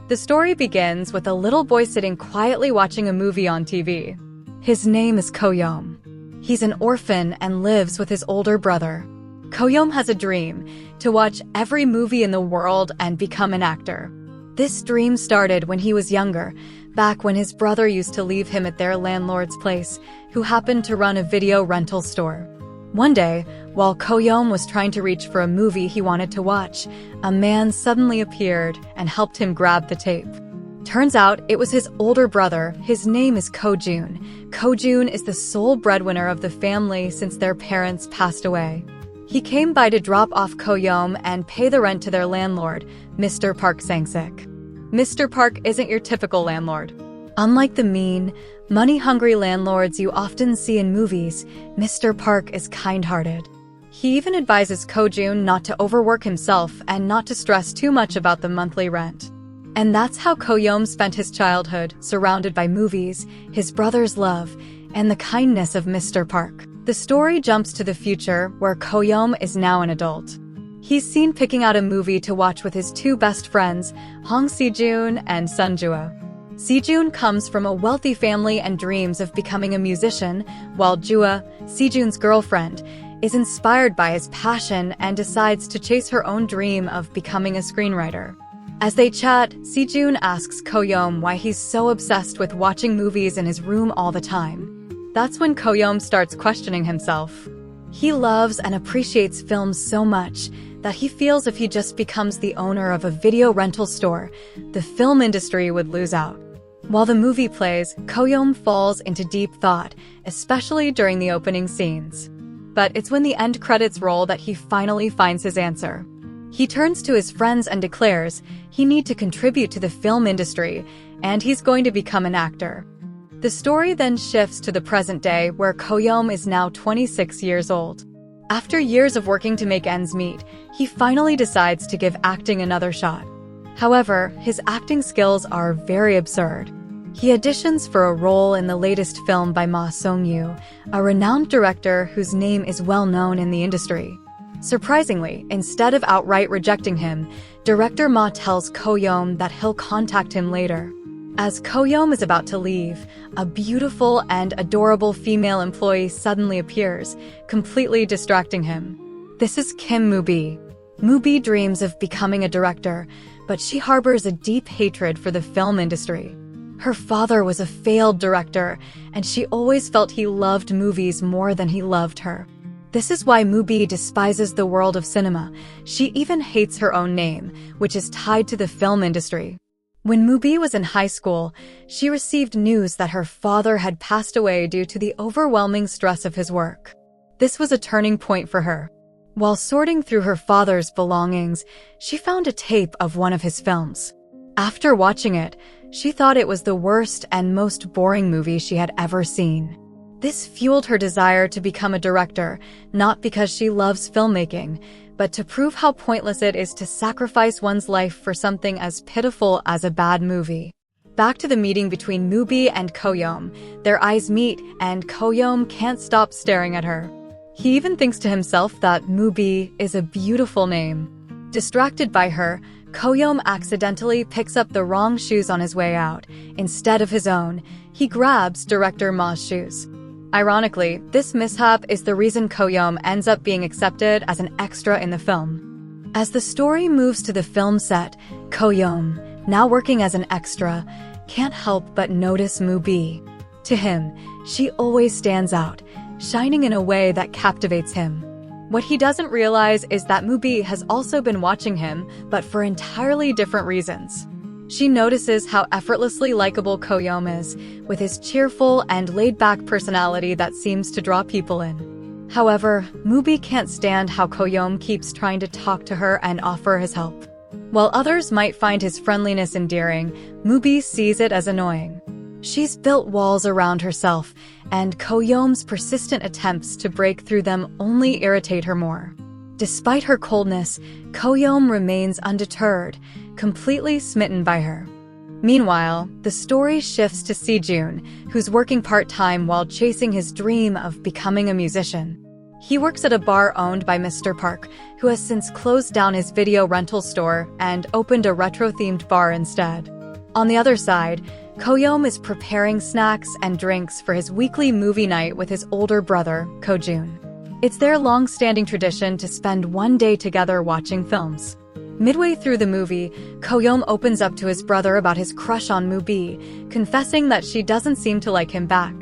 The story begins with a little boy sitting quietly watching a movie on TV. His name is Ko Gyum. He's an orphan and lives with his older brother. Ko Gyum has a dream to watch every movie in the world and become an actor. This dream started when he was younger, back when his brother used to leave him at their landlord's place, who happened to run a video rental store. One day, while Ko Gyum was trying to reach for a movie he wanted to watch, a man suddenly appeared and helped him grab the tape. Turns out it was his older brother. His name is Ko Gyum. Ko Gyum is the sole breadwinner of the family since their parents passed away. He came by to drop off Ko Gyum and pay the rent to their landlord, Mr. Park Sang-sik. Mr. Park isn't your typical landlord. Unlike the mean, money-hungry landlords you often see in movies, Mr. Park is kind-hearted. He even advises Ko Gyum not to overwork himself and not to stress too much about the monthly rent. And that's how Ko Gyum spent his childhood, surrounded by movies, his brother's love, and the kindness of Mr. Park. The story jumps to the future, where Ko Gyum is now an adult. He's seen picking out a movie to watch with his two best friends, Si-Jun and Sun-Jua. Si-Jun comes from a wealthy family and dreams of becoming a musician, while Jua, Si-Jun's girlfriend, is inspired by his passion and decides to chase her own dream of becoming a screenwriter. As they chat, Si-Jun asks Ko Gyum why he's so obsessed with watching movies in his room all the time. That's when Ko Gyum starts questioning himself. He loves and appreciates films so much that he feels if he just becomes the owner of a video rental store, the film industry would lose out. While the movie plays, Ko Gyum falls into deep thought, especially during the opening scenes. But it's when the end credits roll that he finally finds his answer. He turns to his friends and declares he needs to contribute to the film industry, and he's going to become an actor. The story then shifts to the present day, where Ko Gyum is now 26 years old. After years of working to make ends meet, he finally decides to give acting another shot. However, his acting skills are very absurd. He auditions for a role in the latest film by Ma Song-yu, a renowned director whose name is well known in the industry. Surprisingly, instead of outright rejecting him, director Ma tells Ko Gyum that he'll contact him later. As Ko Gyum is about to leave, a beautiful and adorable female employee suddenly appears, completely distracting him. This is Kim Moo-bi. Moo-bi dreams of becoming a director, but she harbors a deep hatred for the film industry. Her father was a failed director, and she always felt he loved movies more than he loved her. This is why Moo-bi despises the world of cinema. She even hates her own name, which is tied to the film industry. When Moo-bi was in high school, she received news that her father had passed away due to the overwhelming stress of his work. This was a turning point for her. While sorting through her father's belongings, she found a tape of one of his films. After watching it, she thought it was the worst and most boring movie she had ever seen. This fueled her desire to become a director, not because she loves filmmaking, but to prove how pointless it is to sacrifice one's life for something as pitiful as a bad movie. Back to the meeting between Moo-bi and Ko Gyum. Their eyes meet, and Ko Gyum can't stop staring at her. He even thinks to himself that Moo-bi is a beautiful name. Distracted by her, Ko Gyum accidentally picks up the wrong shoes on his way out. Instead of his own, he grabs director Ma's shoes. Ironically, this mishap is the reason Ko Gyum ends up being accepted as an extra in the film. As the story moves to the film set, Ko Gyum, now working as an extra, can't help but notice Moo-bi. To him, she always stands out, shining in a way that captivates him. What he doesn't realize is that Moo-bi has also been watching him, but for entirely different reasons. She notices how effortlessly likable Ko Gyum is, with his cheerful and laid-back personality that seems to draw people in. However, Moo-bi can't stand how Ko Gyum keeps trying to talk to her and offer his help. While others might find his friendliness endearing, Moo-bi sees it as annoying. She's built walls around herself, and Ko Gyum's persistent attempts to break through them only irritate her more. Despite her coldness, Ko Gyum remains undeterred, completely smitten by her. Meanwhile, the story shifts to Si-Jun, who's working part-time while chasing his dream of becoming a musician. He works at a bar owned by Mr. Park, who has since closed down his video rental store and opened a retro-themed bar instead. On the other side, Ko Gyum is preparing snacks and drinks for his weekly movie night with his older brother, Ko Gyum. It's their long-standing tradition to spend one day together watching films. Midway through the movie, Ko Gyum opens up to his brother about his crush on Moo-bi, confessing that she doesn't seem to like him back.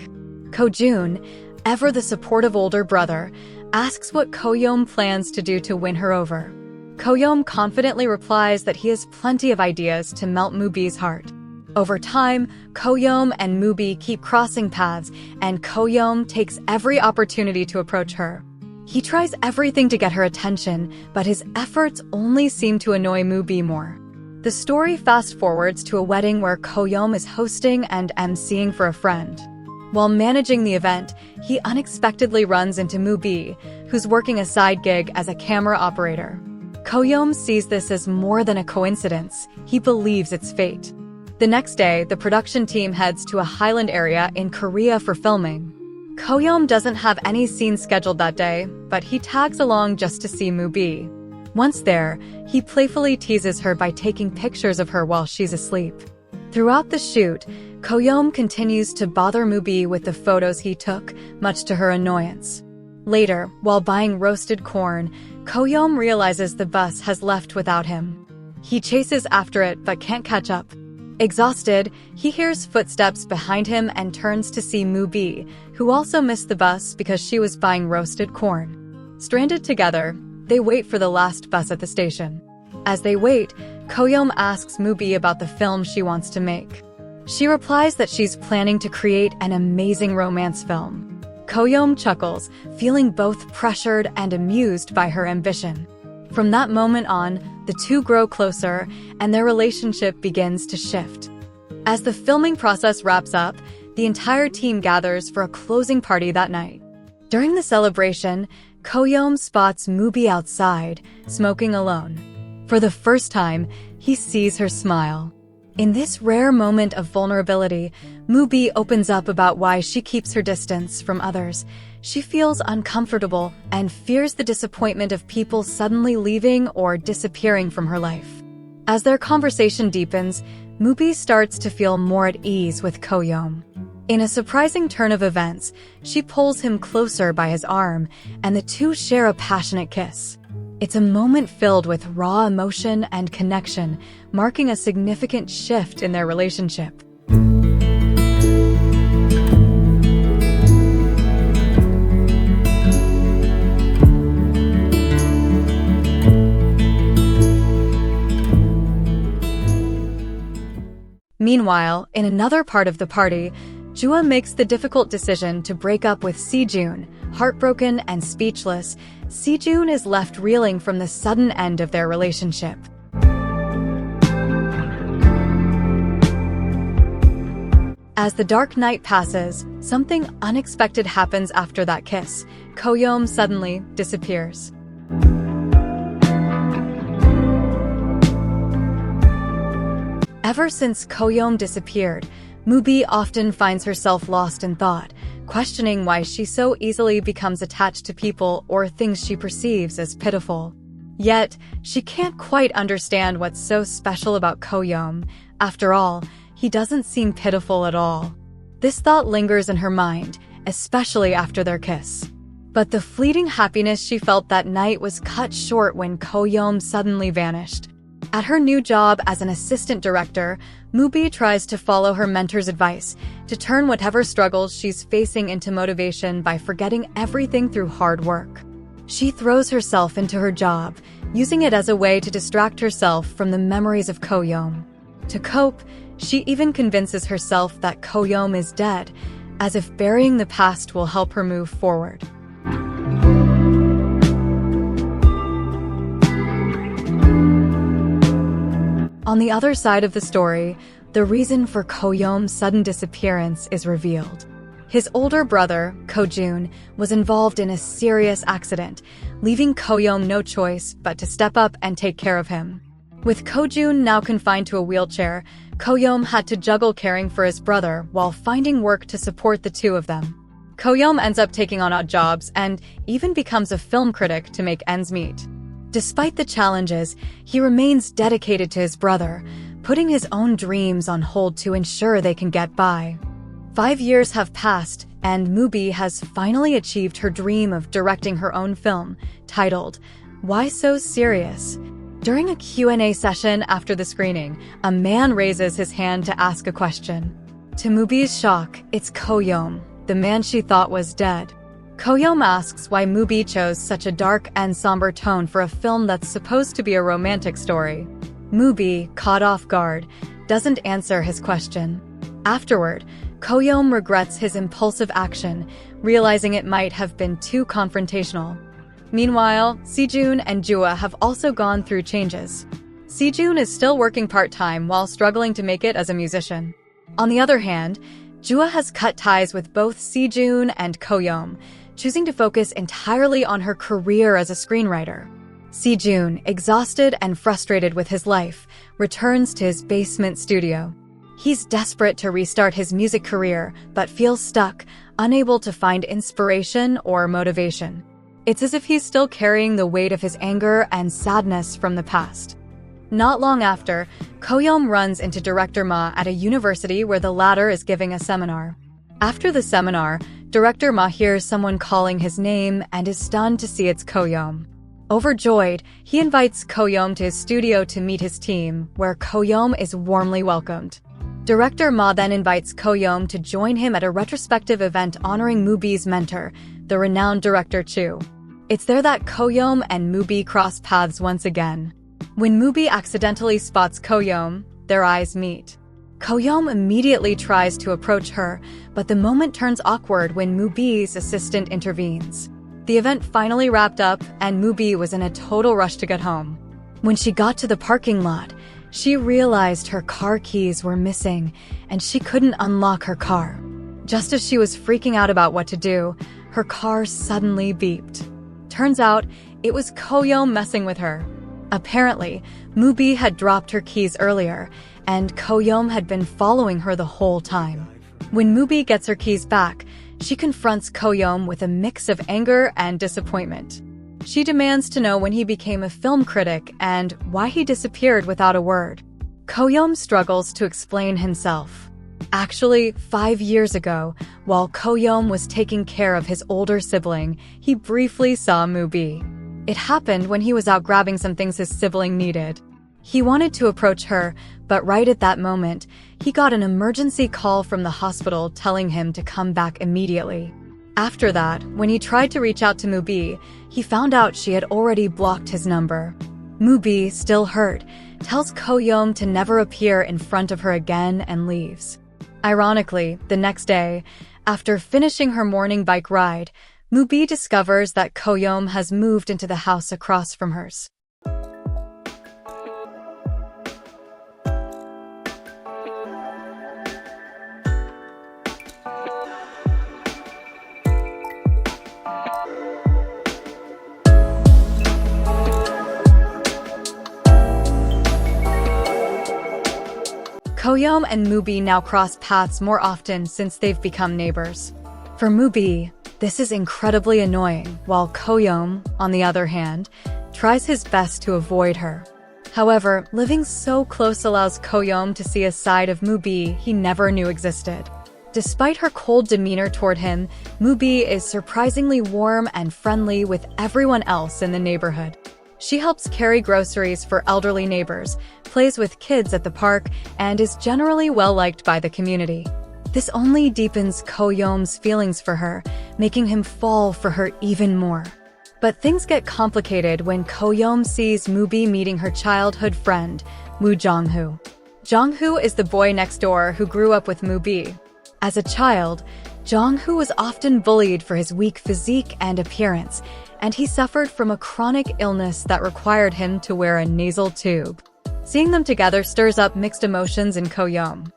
Ko Gyum, ever the supportive older brother, asks what Ko Gyum plans to do to win her over. Ko Gyum confidently replies that he has plenty of ideas to melt Moo-bi's heart. Over time, Ko Gyum and Moo-bi keep crossing paths, and Ko Gyum takes every opportunity to approach her. He tries everything to get her attention, but his efforts only seem to annoy Moo-bi more. The story fast-forwards to a wedding where Ko Gyum is hosting and emceeing for a friend. While managing the event, he unexpectedly runs into Moo-bi, who's working a side gig as a camera operator. Ko Gyum sees this as more than a coincidence. He believes it's fate. The next day, the production team heads to a highland area in Korea for filming. Ko Gyum doesn't have any scenes scheduled that day, but he tags along just to see Moo-bi. Once there, he playfully teases her by taking pictures of her while she's asleep. Throughout the shoot, Ko Gyum continues to bother Moo-bi with the photos he took, much to her annoyance. Later, while buying roasted corn, Ko Gyum realizes the bus has left without him. He chases after it but can't catch up. Exhausted, he hears footsteps behind him and turns to see Moo-bi, who also missed the bus because she was buying roasted corn. Stranded together, they wait for the last bus at the station. As they wait, Ko Gyum asks Moo-bi about the film she wants to make. She replies that she's planning to create an amazing romance film. Ko Gyum chuckles, feeling both pressured and amused by her ambition. From that moment on, the two grow closer, and their relationship begins to shift. As the filming process wraps up, the entire team gathers for a closing party that night. During the celebration, Ko Gyum spots Moo-bi outside, smoking alone. For the first time, he sees her smile. In this rare moment of vulnerability, Moo-bi opens up about why she keeps her distance from others. She feels uncomfortable and fears the disappointment of people suddenly leaving or disappearing from her life. As their conversation deepens, Moo-bi starts to feel more at ease with Ko Gyum. In a surprising turn of events, she pulls him closer by his arm, and the two share a passionate kiss. It's a moment filled with raw emotion and connection, marking a significant shift in their relationship. Meanwhile, in another part of the party, Jua makes the difficult decision to break up with Si-Jun. Heartbroken and speechless, Si-Jun is left reeling from the sudden end of their relationship. As the dark night passes, something unexpected happens after that kiss. Ko Gyum suddenly disappears. Ever since Ko Gyum disappeared, Moo-bi often finds herself lost in thought, questioning why she so easily becomes attached to people or things she perceives as pitiful. Yet, she can't quite understand what's so special about Ko Gyum. After all, he doesn't seem pitiful at all. This thought lingers in her mind, especially after their kiss. But the fleeting happiness she felt that night was cut short when Ko Gyum suddenly vanished. At her new job as an assistant director, Moo-bi tries to follow her mentor's advice to turn whatever struggles she's facing into motivation by forgetting everything through hard work. She throws herself into her job, using it as a way to distract herself from the memories of Ko Gyum. To cope, she even convinces herself that Ko Gyum is dead, as if burying the past will help her move forward. On the other side of the story, the reason for Ko Gyum's sudden disappearance is revealed. His older brother, Ko Gyum, was involved in a serious accident, leaving Ko Gyum no choice but to step up and take care of him. With Ko Gyum now confined to a wheelchair, Ko Gyum had to juggle caring for his brother while finding work to support the two of them. Ko Gyum ends up taking on odd jobs and even becomes a film critic to make ends meet. Despite the challenges, he remains dedicated to his brother, putting his own dreams on hold to ensure they can get by. 5 years have passed, and Mubi has finally achieved her dream of directing her own film, titled Why So Serious? During a Q&A session after the screening, a man raises his hand to ask a question. To Mubi's shock, it's Ko Gyum, the man she thought was dead. Ko Gyum asks why Mubi chose such a dark and somber tone for a film that's supposed to be a romantic story. Mubi, caught off guard, doesn't answer his question. Afterward, Ko Gyum regrets his impulsive action, realizing it might have been too confrontational. Meanwhile, Si-Jun and Jua have also gone through changes. Si-Jun is still working part-time while struggling to make it as a musician. On the other hand, Jua has cut ties with both Si-Jun and Ko Gyum, choosing to focus entirely on her career as a screenwriter. Si-Jun, exhausted and frustrated with his life, returns to his basement studio. He's desperate to restart his music career, but feels stuck, unable to find inspiration or motivation. It's as if he's still carrying the weight of his anger and sadness from the past. Not long after, Ko Gyum runs into director Ma at a university where the latter is giving a seminar. After the seminar, director Ma hears someone calling his name and is stunned to see it's Ko Gyum. Overjoyed, he invites Ko Gyum to his studio to meet his team, where Ko Gyum is warmly welcomed. Director Ma then invites Ko Gyum to join him at a retrospective event honoring Mubi's mentor, the renowned director Chu. It's there that Ko Gyum and Mubi cross paths once again. When Mubi accidentally spots Ko Gyum, their eyes meet. Ko Gyum immediately tries to approach her, but the moment turns awkward when Mubi's assistant intervenes. The event finally wrapped up, and Mubi was in a total rush to get home. When she got to the parking lot, she realized her car keys were missing, and she couldn't unlock her car. Just as she was freaking out about what to do, her car suddenly beeped. Turns out, it was Ko Gyum messing with her. Apparently, Mubi had dropped her keys earlier, and Ko Gyum had been following her the whole time. When Mubi gets her keys back, she confronts Ko Gyum with a mix of anger and disappointment. She demands to know when he became a film critic and why he disappeared without a word. Ko Gyum struggles to explain himself. Actually, 5 years ago, while Ko Gyum was taking care of his older sibling, he briefly saw Mubi. It happened when he was out grabbing some things his sibling needed. He wanted to approach her, but right at that moment, he got an emergency call from the hospital telling him to come back immediately. After that, when he tried to reach out to Mubi, he found out she had already blocked his number. Mubi, still hurt, tells Ko Gyum to never appear in front of her again and leaves. Ironically, the next day, after finishing her morning bike ride, Mubi discovers that Ko Gyum has moved into the house across from hers. Ko Gyum and Mubi now cross paths more often since they've become neighbors. For Mubi, this is incredibly annoying, while Ko Gyum, on the other hand, tries his best to avoid her. However, living so close allows Ko Gyum to see a side of Mubi he never knew existed. Despite her cold demeanor toward him, Mubi is surprisingly warm and friendly with everyone else in the neighborhood. She helps carry groceries for elderly neighbors, plays with kids at the park, and is generally well-liked by the community. This only deepens Ko Gyum's feelings for her, making him fall for her even more. But things get complicated when Ko Gyum sees Mubi meeting her childhood friend, Woo Jong-hoo. Jong-hoo is the boy next door who grew up with Mubi. As a child, Jong-hoo was often bullied for his weak physique and appearance, and he suffered from a chronic illness that required him to wear a nasal tube. Seeing them together stirs up mixed emotions in Ko Gyum.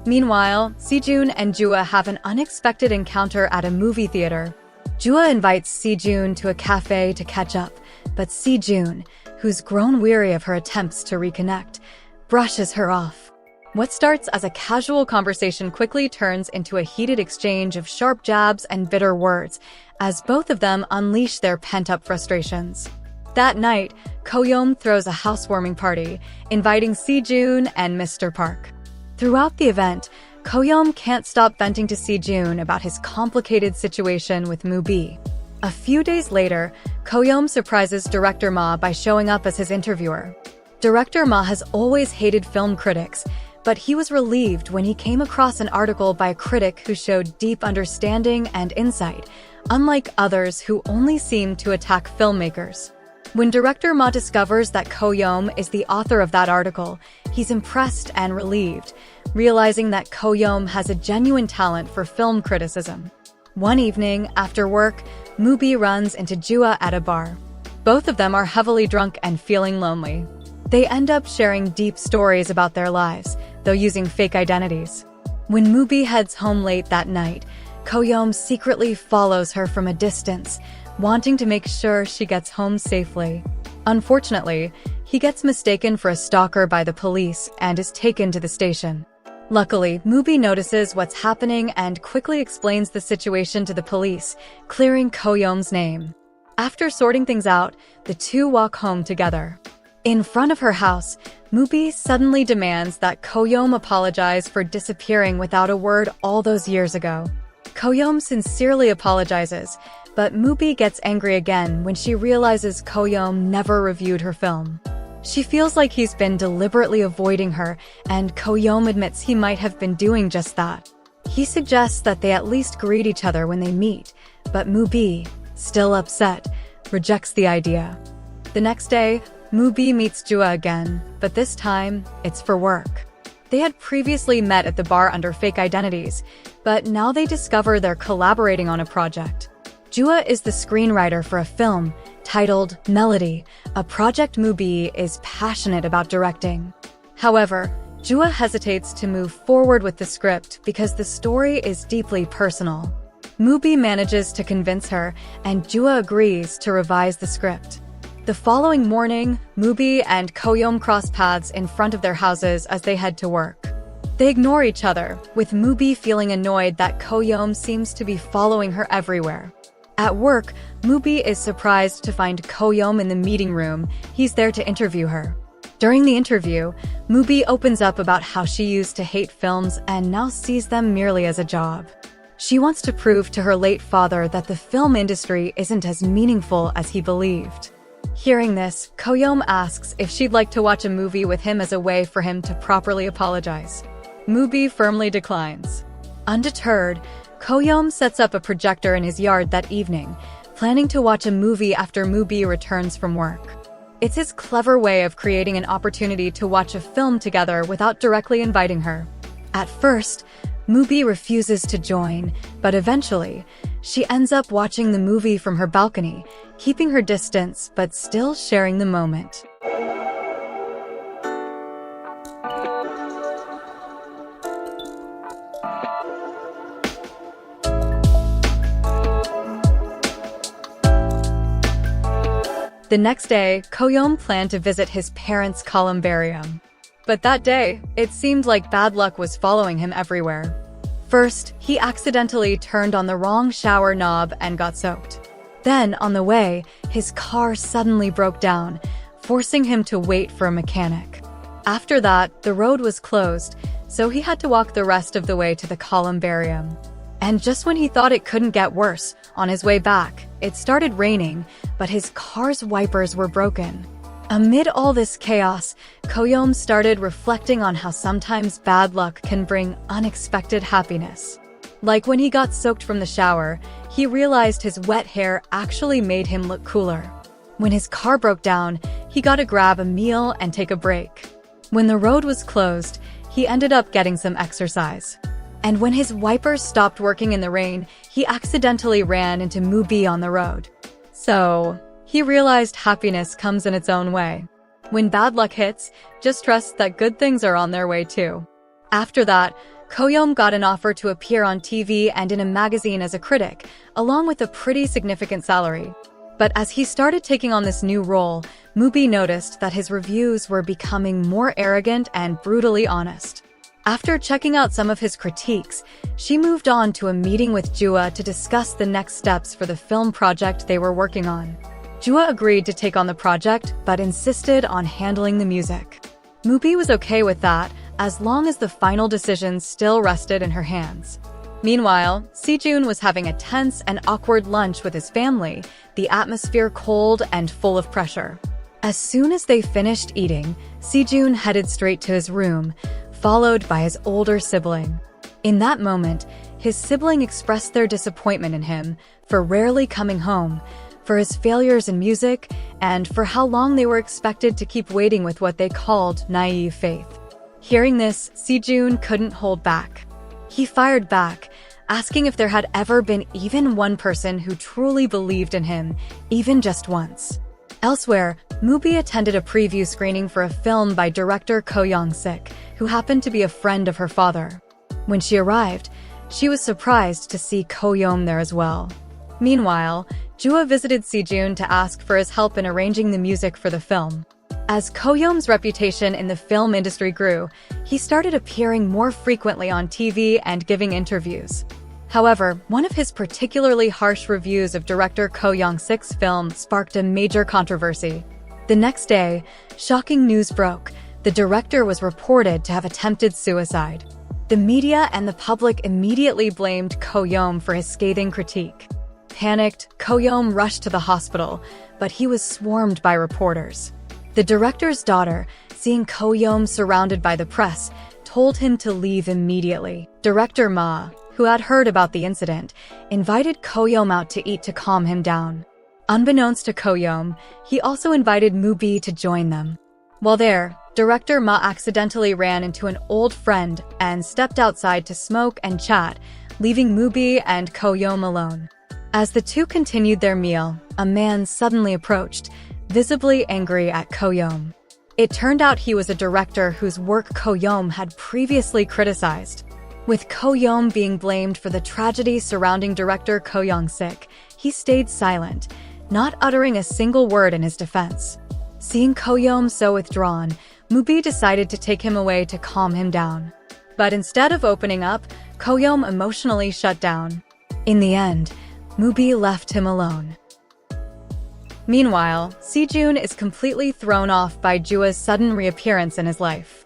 Meanwhile, Si-Jun and Jua have an unexpected encounter at a movie theater. Jua invites Si-Jun to a cafe to catch up, but Si-Jun, who's grown weary of her attempts to reconnect, brushes her off. What starts as a casual conversation quickly turns into a heated exchange of sharp jabs and bitter words, as both of them unleash their pent-up frustrations. That night, Ko Gyum throws a housewarming party, inviting Si-Jun and Mr. Park. Throughout the event, Ko Gyum can't stop venting to Si-Jun about his complicated situation with Moo-bi. A few days later, Ko Gyum surprises director Ma by showing up as his interviewer. Director Ma has always hated film critics, but he was relieved when he came across an article by a critic who showed deep understanding and insight, unlike others who only seemed to attack filmmakers. When director Ma discovers that Ko Gyum is the author of that article, he's impressed and relieved, realizing that Ko Gyum has a genuine talent for film criticism. One evening, after work, Moo-bi runs into Jua at a bar. Both of them are heavily drunk and feeling lonely. They end up sharing deep stories about their lives, though using fake identities. When Moo-bi heads home late that night, Ko Gyum secretly follows her from a distance, wanting to make sure she gets home safely. Unfortunately, he gets mistaken for a stalker by the police and is taken to the station. Luckily, Moo-bi notices what's happening and quickly explains the situation to the police, clearing Ko Gyum's name. After sorting things out, the two walk home together. In front of her house, Moo-bi suddenly demands that Ko Gyum apologize for disappearing without a word all those years ago. Ko Gyum sincerely apologizes, but Moo-bi gets angry again when she realizes Ko Gyum never reviewed her film. She feels like he's been deliberately avoiding her, and Ko Gyum admits he might have been doing just that. He suggests that they at least greet each other when they meet, but Moo-bi, still upset, rejects the idea. The next day, Moo-bi meets Jua again, but this time, it's for work. They had previously met at the bar under fake identities, but now they discover they're collaborating on a project. Jua is the screenwriter for a film titled Melody, a project Moo-bi is passionate about directing. However, Jua hesitates to move forward with the script because the story is deeply personal. Moo-bi manages to convince her, and Jua agrees to revise the script. The following morning, Moo-bi and Ko Gyum cross paths in front of their houses as they head to work. They ignore each other, with Moo-bi feeling annoyed that Ko Gyum seems to be following her everywhere. At work, Moo-bi is surprised to find Ko Gyum in the meeting room. He's there to interview her. During the interview, Moo-bi opens up about how she used to hate films and now sees them merely as a job. She wants to prove to her late father that the film industry isn't as meaningful as he believed. Hearing this, Ko Gyum asks if she'd like to watch a movie with him as a way for him to properly apologize. Moo-bi firmly declines. Undeterred, Ko Gyum sets up a projector in his yard that evening, planning to watch a movie after Moo-bi returns from work. It's his clever way of creating an opportunity to watch a film together without directly inviting her. At first, Moo-bi refuses to join, but eventually, she ends up watching the movie from her balcony, keeping her distance but still sharing the moment. The next day, Ko Gyum planned to visit his parents' columbarium. But that day, it seemed like bad luck was following him everywhere. First, he accidentally turned on the wrong shower knob and got soaked. Then, on the way, his car suddenly broke down, forcing him to wait for a mechanic. After that, the road was closed, so he had to walk the rest of the way to the columbarium. And just when he thought it couldn't get worse, on his way back, it started raining, but his car's wipers were broken. Amid all this chaos, Ko Gyum started reflecting on how sometimes bad luck can bring unexpected happiness. Like when he got soaked from the shower, he realized his wet hair actually made him look cooler. When his car broke down, he got to grab a meal and take a break. When the road was closed, he ended up getting some exercise. And when his wipers stopped working in the rain, he accidentally ran into Moo-bi on the road. So, he realized happiness comes in its own way. When bad luck hits, just trust that good things are on their way too. After that, Ko Gyum got an offer to appear on TV and in a magazine as a critic, along with a pretty significant salary. But as he started taking on this new role, Moo-bi noticed that his reviews were becoming more arrogant and brutally honest. After checking out some of his critiques, she moved on to a meeting with Jua to discuss the next steps for the film project they were working on. Jua agreed to take on the project, but insisted on handling the music. Mubi was okay with that, as long as the final decision still rested in her hands. Meanwhile, Si-Jun was having a tense and awkward lunch with his family, the atmosphere cold and full of pressure. As soon as they finished eating, Si-Jun headed straight to his room, followed by his older sibling. In that moment, his sibling expressed their disappointment in him for rarely coming home, for his failures in music, and for how long they were expected to keep waiting with what they called naive faith. Hearing this, Si-Jun couldn't hold back. He fired back, asking if there had ever been even one person who truly believed in him, even just once. Elsewhere, Mubi attended a preview screening for a film by director Ko Gyum, who happened to be a friend of her father. When she arrived, she was surprised to see Ko Gyum there as well. Meanwhile, Jua visited Si-Jun to ask for his help in arranging the music for the film. As Ko Gyum's reputation in the film industry grew, he started appearing more frequently on TV and giving interviews. However, one of his particularly harsh reviews of director Ko Gyum-sik's film sparked a major controversy. The next day, shocking news broke. The director was reported to have attempted suicide. The media and the public immediately blamed Ko Gyum for his scathing critique. Panicked, Ko Gyum rushed to the hospital, but he was swarmed by reporters. The director's daughter, seeing Ko Gyum surrounded by the press, told him to leave immediately. Director Ma, who had heard about the incident, invited Ko Gyum out to eat to calm him down. Unbeknownst to Ko Gyum, he also invited Mubi to join them. While there, director Ma accidentally ran into an old friend and stepped outside to smoke and chat, leaving Mubi and Ko Gyum alone. As the two continued their meal, a man suddenly approached, visibly angry at Ko Gyum. It turned out he was a director whose work Ko Gyum had previously criticized. With Ko Gyum being blamed for the tragedy surrounding director Ko Gyum-sik, he stayed silent, not uttering a single word in his defense. Seeing Ko Gyum so withdrawn, Mubi decided to take him away to calm him down. But instead of opening up, Ko Gyum emotionally shut down. In the end, Mubi left him alone. Meanwhile, Si-Jun is completely thrown off by Jua's sudden reappearance in his life.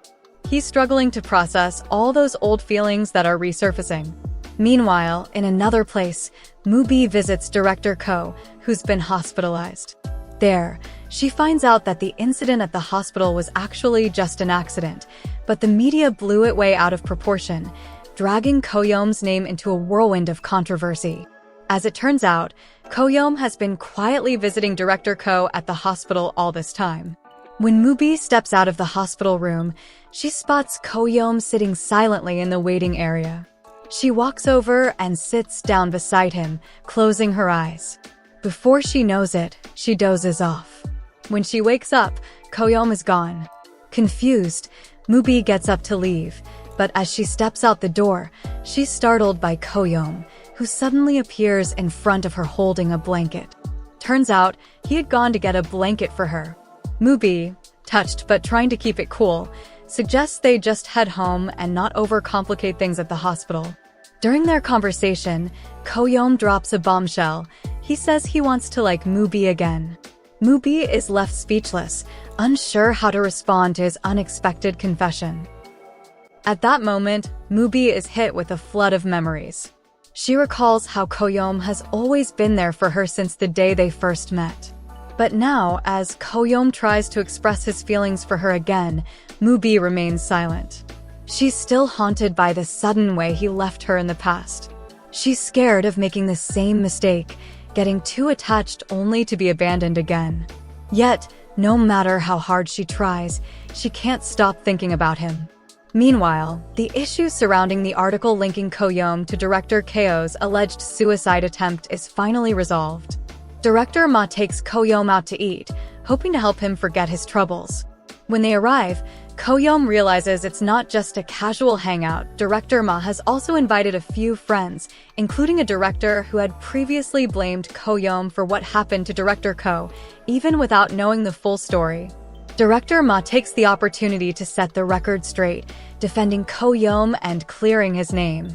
He's struggling to process all those old feelings that are resurfacing. Meanwhile, in another place, Mubi visits director Ko, who's been hospitalized. There, she finds out that the incident at the hospital was actually just an accident, but the media blew it way out of proportion, dragging Ko Gyum's name into a whirlwind of controversy. As it turns out, Ko Gyum has been quietly visiting director Ko at the hospital all this time. When Mubi steps out of the hospital room, she spots Ko Gyum sitting silently in the waiting area. She walks over and sits down beside him, closing her eyes. Before she knows it, she dozes off. When she wakes up, Ko Gyum is gone. Confused, Mubi gets up to leave, but as she steps out the door, she's startled by Ko Gyum, who suddenly appears in front of her holding a blanket. Turns out, he had gone to get a blanket for her. Mubi, touched but trying to keep it cool, suggests they just head home and not overcomplicate things at the hospital. During their conversation, Ko Gyum drops a bombshell. He says he wants to like Mubi again. Mubi is left speechless, unsure how to respond to his unexpected confession. At that moment, Mubi is hit with a flood of memories. She recalls how Ko Gyum has always been there for her since the day they first met. But now, as Ko Gyum tries to express his feelings for her again, Mubi remains silent. She's still haunted by the sudden way he left her in the past. She's scared of making the same mistake, getting too attached only to be abandoned again. Yet, no matter how hard she tries, she can't stop thinking about him. Meanwhile, the issue surrounding the article linking Ko Gyum to director Ko's alleged suicide attempt is finally resolved. Director Ma takes Ko Gyum out to eat, hoping to help him forget his troubles. When they arrive, Ko Gyum realizes it's not just a casual hangout. Director Ma has also invited a few friends, including a director who had previously blamed Ko Gyum for what happened to director Ko, even without knowing the full story. Director Ma takes the opportunity to set the record straight, defending Ko Gyum and clearing his name.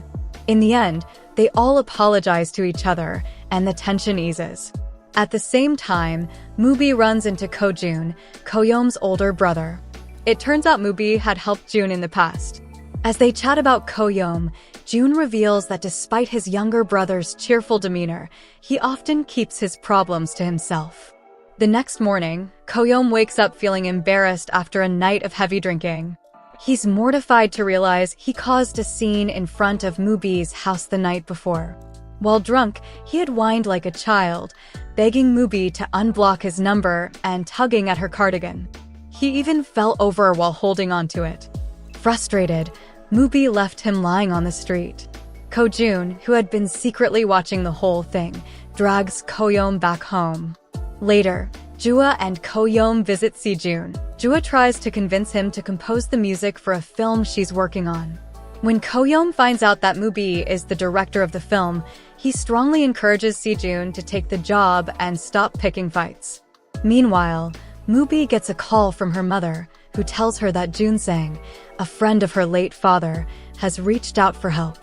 In the end, they all apologize to each other, and the tension eases. At the same time, Mubi runs into Ko Gyum, Ko Gyum's older brother. It turns out Mubi had helped Jun in the past. As they chat about Ko Gyum, Jun reveals that despite his younger brother's cheerful demeanor, he often keeps his problems to himself. The next morning, Ko Gyum wakes up feeling embarrassed after a night of heavy drinking. He's mortified to realize he caused a scene in front of Mubi's house the night before. While drunk, he had whined like a child, begging Mubi to unblock his number and tugging at her cardigan. He even fell over while holding onto it. Frustrated, Mubi left him lying on the street. Ko Gyum, who had been secretly watching the whole thing, drags Ko Gyum back home. Later, Jua and Ko Gyum visit Si-Jun. Jua tries to convince him to compose the music for a film she's working on. When Ko Gyum finds out that Mubi is the director of the film, he strongly encourages Si-Jun to take the job and stop picking fights. Meanwhile, Mubi gets a call from her mother, who tells her that Jun-Sang, a friend of her late father, has reached out for help.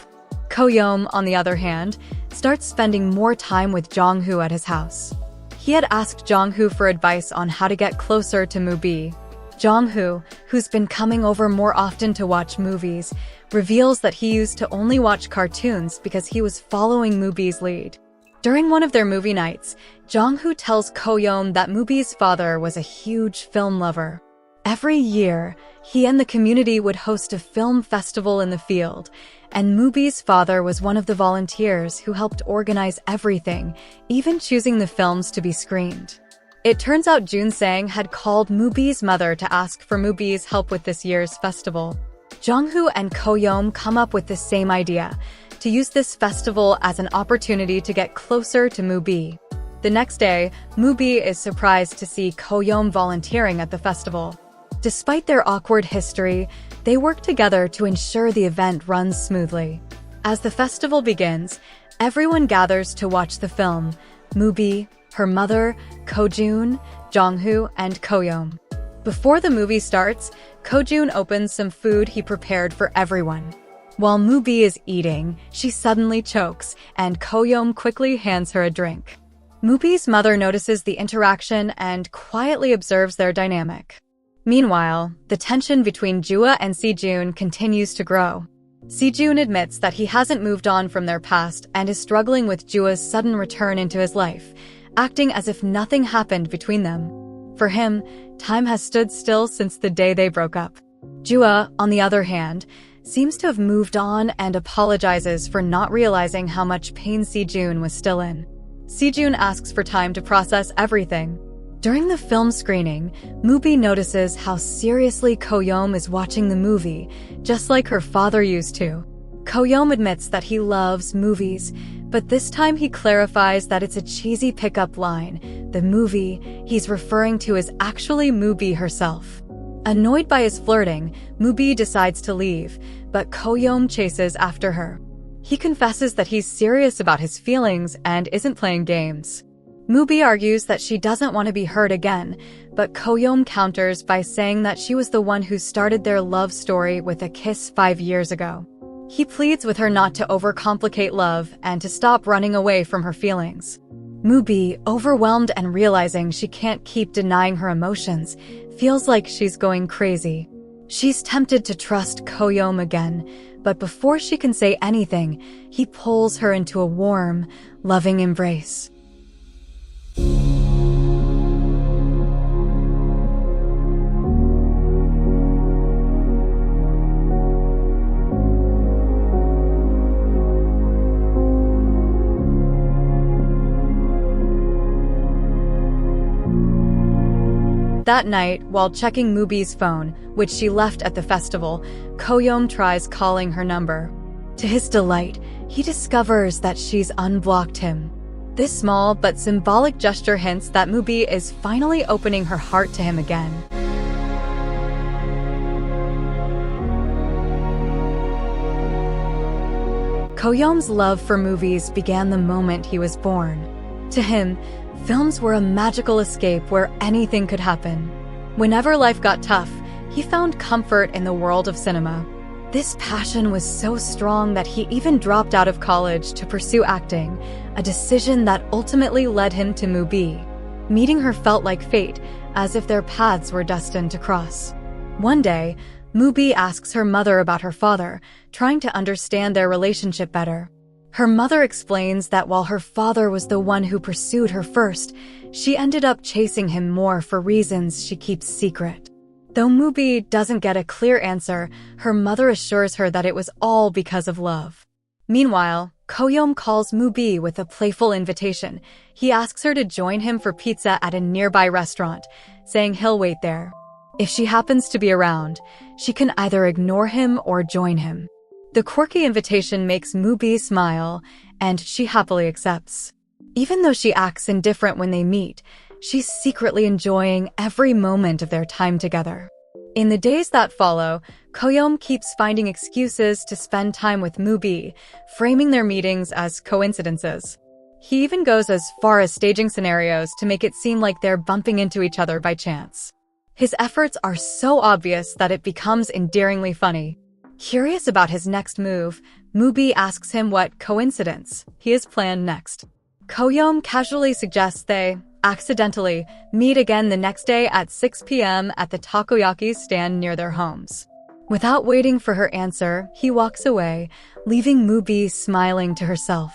Ko Gyum, on the other hand, starts spending more time with Jong-Hoo at his house. He had asked Jong-Hoo for advice on how to get closer to Mubi. Jong-Hoo, who's been coming over more often to watch movies, reveals that he used to only watch cartoons because he was following Mubi's lead. During one of their movie nights, Jong-Hoo tells Ko Gyum that Mubi's father was a huge film lover. Every year, he and the community would host a film festival in the field, and Mubi's father was one of the volunteers who helped organize everything, even choosing the films to be screened. It turns out Jun-Sang had called Mubi's mother to ask for Mubi's help with this year's festival. Jong-Hoo and Ko Gyum come up with the same idea, to use this festival as an opportunity to get closer to Mubi. The next day, Mubi is surprised to see Ko Gyum volunteering at the festival. Despite their awkward history, they work together to ensure the event runs smoothly. As the festival begins, everyone gathers to watch the film: Mubi, her mother, Ko Gyum, Jong-Hoo, and Ko Gyum. Before the movie starts, Ko Gyum opens some food he prepared for everyone. While Mubi is eating, she suddenly chokes, and Ko Gyum quickly hands her a drink. Mubi's mother notices the interaction and quietly observes their dynamic. Meanwhile, the tension between Jua and Si-Jun continues to grow. Si-Jun admits that he hasn't moved on from their past and is struggling with Jua's sudden return into his life, acting as if nothing happened between them. For him, time has stood still since the day they broke up. Jua, on the other hand, seems to have moved on and apologizes for not realizing how much pain Si-Jun was still in. Si-Jun asks for time to process everything. During the film screening, Mubi notices how seriously Ko Gyum is watching the movie, just like her father used to. Ko Gyum admits that he loves movies, but this time he clarifies that it's a cheesy pickup line. The movie he's referring to is actually Mubi herself. Annoyed by his flirting, Mubi decides to leave, but Ko Gyum chases after her. He confesses that he's serious about his feelings and isn't playing games. Mubi argues that she doesn't want to be hurt again, but Ko Gyum counters by saying that she was the one who started their love story with a kiss 5 years ago. He pleads with her not to overcomplicate love and to stop running away from her feelings. Mubi, overwhelmed and realizing she can't keep denying her emotions, feels like she's going crazy. She's tempted to trust Ko Gyum again, but before she can say anything, he pulls her into a warm, loving embrace. That night, while checking Mubi's phone, which she left at the festival, Ko Gyum tries calling her number. To his delight, he discovers that she's unblocked him. This small but symbolic gesture hints that Mubi is finally opening her heart to him again. Ko Gyum's love for movies began the moment he was born. To him, films were a magical escape where anything could happen. Whenever life got tough, he found comfort in the world of cinema. This passion was so strong that he even dropped out of college to pursue acting, a decision that ultimately led him to Mubi. Meeting her felt like fate, as if their paths were destined to cross. One day, Mubi asks her mother about her father, trying to understand their relationship better. Her mother explains that while her father was the one who pursued her first, she ended up chasing him more for reasons she keeps secret. Though Mubi doesn't get a clear answer, her mother assures her that it was all because of love. Meanwhile, Ko Gyum calls Mubi with a playful invitation. He asks her to join him for pizza at a nearby restaurant, saying he'll wait there. If she happens to be around, she can either ignore him or join him. The quirky invitation makes Mubi smile, and she happily accepts. Even though she acts indifferent when they meet, she's secretly enjoying every moment of their time together. In the days that follow, Ko Gyum keeps finding excuses to spend time with Mubi, framing their meetings as coincidences. He even goes as far as staging scenarios to make it seem like they're bumping into each other by chance. His efforts are so obvious that it becomes endearingly funny. Curious about his next move, Mubi asks him what coincidence he has planned next. Ko Gyum casually suggests they, accidentally, meet again the next day at 6 p.m. at the takoyaki stand near their homes. Without waiting for her answer, he walks away, leaving Mubi smiling to herself.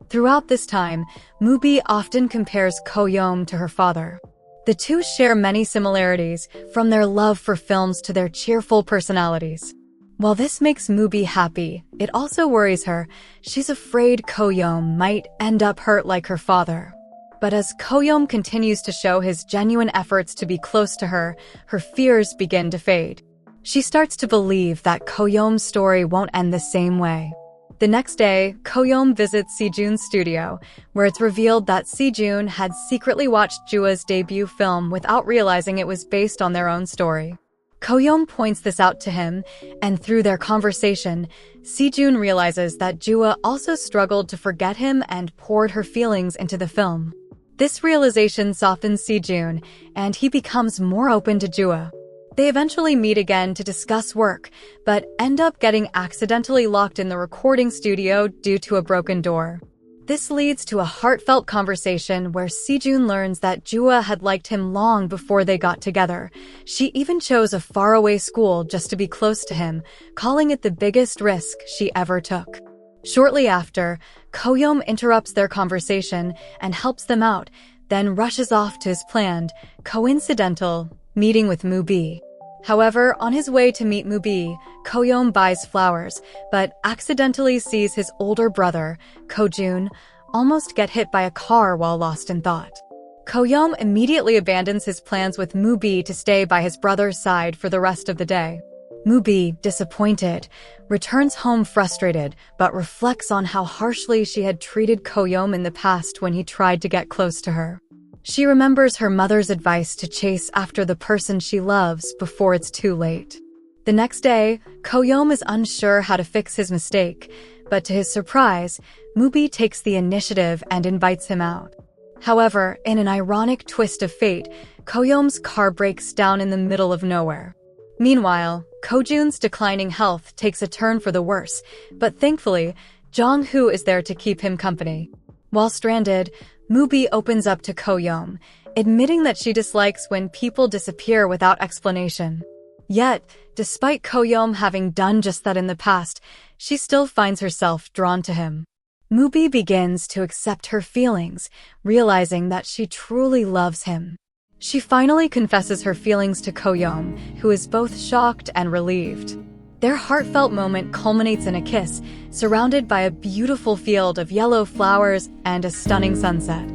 Throughout this time, Mubi often compares Ko Gyum to her father. The two share many similarities, from their love for films to their cheerful personalities. While this makes Mubi happy, it also worries her. She's afraid Ko Gyum might end up hurt like her father. But as Ko Gyum continues to show his genuine efforts to be close to her, her fears begin to fade. She starts to believe that Ko Gyum's story won't end the same way. The next day, Ko Gyum visits Si-Jun's studio, where it's revealed that Si-Jun had secretly watched Jua's debut film without realizing it was based on their own story. Ko Gyum points this out to him, and through their conversation, Si-Jun realizes that Jua also struggled to forget him and poured her feelings into the film. This realization softens Si-Jun, and he becomes more open to Jua. They eventually meet again to discuss work, but end up getting accidentally locked in the recording studio due to a broken door. This leads to a heartfelt conversation where Si-Jun learns that Jua had liked him long before they got together. She even chose a faraway school just to be close to him, calling it the biggest risk she ever took. Shortly after, Ko Gyum interrupts their conversation and helps them out, then rushes off to his planned, coincidental, meeting with Mubi. However, on his way to meet Mubi, Ko Gyum buys flowers, but accidentally sees his older brother, Ko Gyum, almost get hit by a car while lost in thought. Ko Gyum immediately abandons his plans with Mubi to stay by his brother's side for the rest of the day. Mubi, disappointed, returns home frustrated, but reflects on how harshly she had treated Ko Gyum in the past when he tried to get close to her. She remembers her mother's advice to chase after the person she loves before it's too late. The next day, Ko Gyum is unsure how to fix his mistake, but to his surprise, Mubi takes the initiative and invites him out. However, in an ironic twist of fate, Ko Gyum's car breaks down in the middle of nowhere. Meanwhile, Ko Jun's declining health takes a turn for the worse, but thankfully, Jong-Hoo is there to keep him company. While stranded, Mubi opens up to Ko Gyum, admitting that she dislikes when people disappear without explanation. Yet, despite Ko Gyum having done just that in the past, she still finds herself drawn to him. Mubi begins to accept her feelings, realizing that she truly loves him. She finally confesses her feelings to Ko Gyum, who is both shocked and relieved. Their heartfelt moment culminates in a kiss, surrounded by a beautiful field of yellow flowers and a stunning sunset.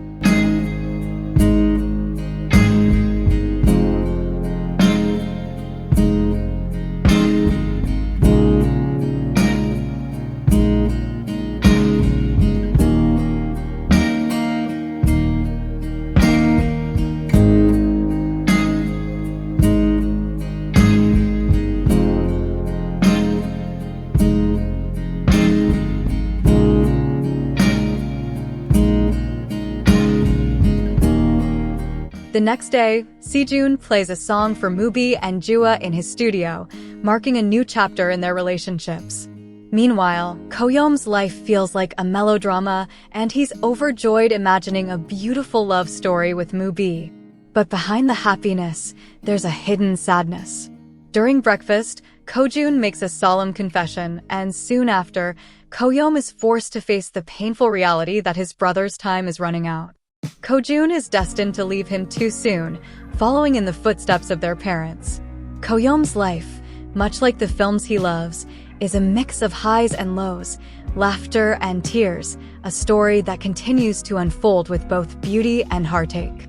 The next day, Si-Jun plays a song for Mubi and Jua in his studio, marking a new chapter in their relationships. Meanwhile, Ko Gyum's life feels like a melodrama, and he's overjoyed imagining a beautiful love story with Mubi. But behind the happiness, there's a hidden sadness. During breakfast, Ko Gyum makes a solemn confession, and soon after, Ko Gyum is forced to face the painful reality that his brother's time is running out. Ko Gyum is destined to leave him too soon, following in the footsteps of their parents. Ko Gyum's life, much like the films he loves, is a mix of highs and lows, laughter and tears, a story that continues to unfold with both beauty and heartache.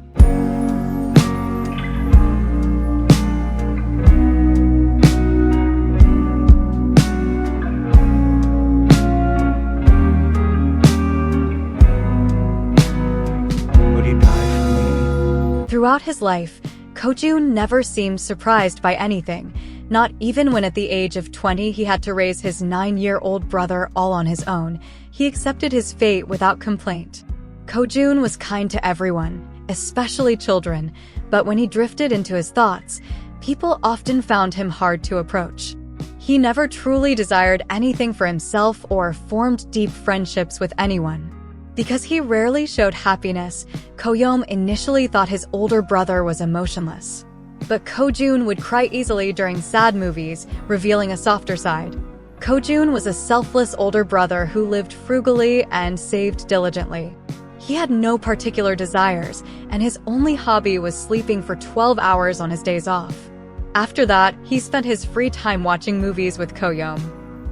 Throughout his life, Ko Gyum never seemed surprised by anything, not even when at the age of 20 he had to raise his 9-year-old brother all on his own. He accepted his fate without complaint. Ko Gyum was kind to everyone, especially children, but when he drifted into his thoughts, people often found him hard to approach. He never truly desired anything for himself or formed deep friendships with anyone. Because he rarely showed happiness, Ko Gyum initially thought his older brother was emotionless. But Ko Gyum would cry easily during sad movies, revealing a softer side. Ko Gyum was a selfless older brother who lived frugally and saved diligently. He had no particular desires, and his only hobby was sleeping for 12 hours on his days off. After that, he spent his free time watching movies with Ko Gyum.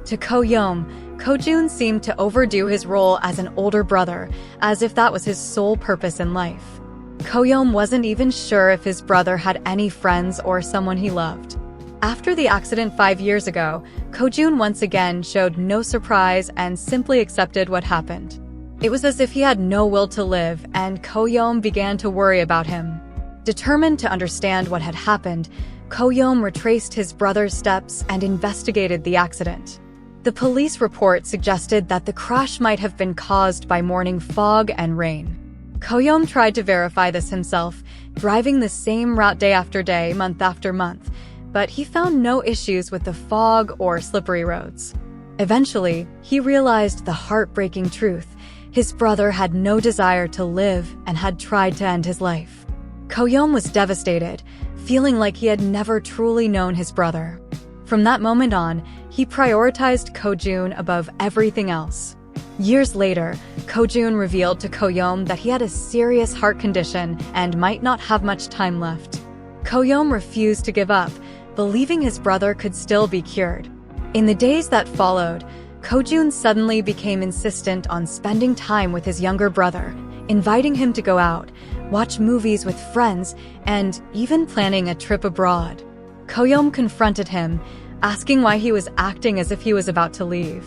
To Ko Gyum, Ko Gyum seemed to overdo his role as an older brother, as if that was his sole purpose in life. Ko Gyum wasn't even sure if his brother had any friends or someone he loved. After the accident 5 years ago, Ko Gyum once again showed no surprise and simply accepted what happened. It was as if he had no will to live, and Ko Gyum began to worry about him. Determined to understand what had happened, Ko Gyum retraced his brother's steps and investigated the accident. The police report suggested that the crash might have been caused by morning fog and rain. Ko Gyum tried to verify this himself, driving the same route day after day, month after month, but he found no issues with the fog or slippery roads. Eventually, he realized the heartbreaking truth. His brother had no desire to live and had tried to end his life. Ko Gyum was devastated, feeling like he had never truly known his brother. From that moment on, he prioritized Ko Gyum above everything else. Years later, Ko Gyum revealed to Ko Gyum that he had a serious heart condition and might not have much time left. Ko Gyum refused to give up, believing his brother could still be cured. In the days that followed, Ko Gyum suddenly became insistent on spending time with his younger brother, inviting him to go out, watch movies with friends, and even planning a trip abroad. Ko Gyum confronted him, asking why he was acting as if he was about to leave.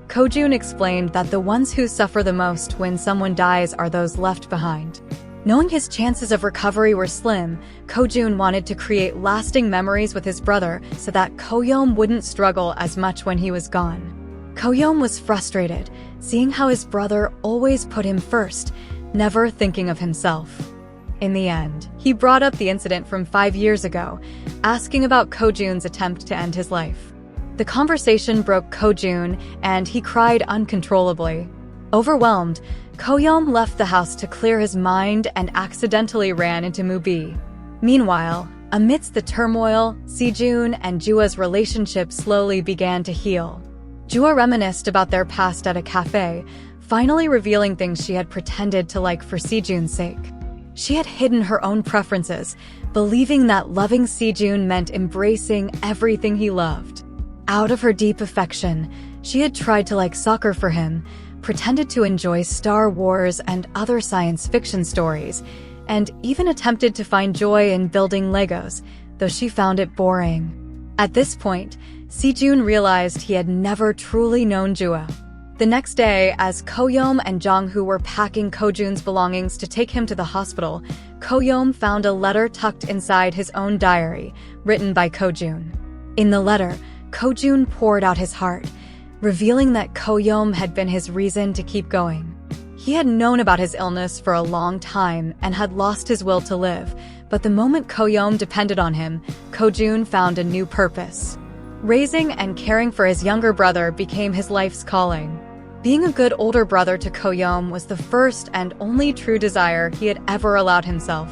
Ko Gyum explained that the ones who suffer the most when someone dies are those left behind. Knowing his chances of recovery were slim, Ko Gyum wanted to create lasting memories with his brother so that Ko Gyum wouldn't struggle as much when he was gone. Ko Gyum was frustrated, seeing how his brother always put him first, never thinking of himself. In the end, he brought up the incident from 5 years ago, asking about Ko Gyum's attempt to end his life. The conversation broke Ko Gyum, and he cried uncontrollably. Overwhelmed, Ko Gyum left the house to clear his mind and accidentally ran into Mubi. Meanwhile, amidst the turmoil, Si-Jun and Jua's relationship slowly began to heal. Jua reminisced about their past at a cafe, finally revealing things she had pretended to like for Si-Jun's sake. She had hidden her own preferences, believing that loving Si-Jun meant embracing everything he loved. Out of her deep affection, she had tried to like soccer for him, pretended to enjoy Star Wars and other science fiction stories, and even attempted to find joy in building Legos, though she found it boring. At this point, Si-Jun realized he had never truly known Jua. The next day, as Ko Gyum and Jong-Hoo were packing Ko Gyum's belongings to take him to the hospital, Ko Gyum found a letter tucked inside his own diary, written by Ko Gyum. In the letter, Ko Gyum poured out his heart, revealing that Ko Gyum had been his reason to keep going. He had known about his illness for a long time and had lost his will to live, but the moment Ko Gyum depended on him, Ko Gyum found a new purpose. Raising and caring for his younger brother became his life's calling. Being a good older brother to Ko Gyum was the first and only true desire he had ever allowed himself.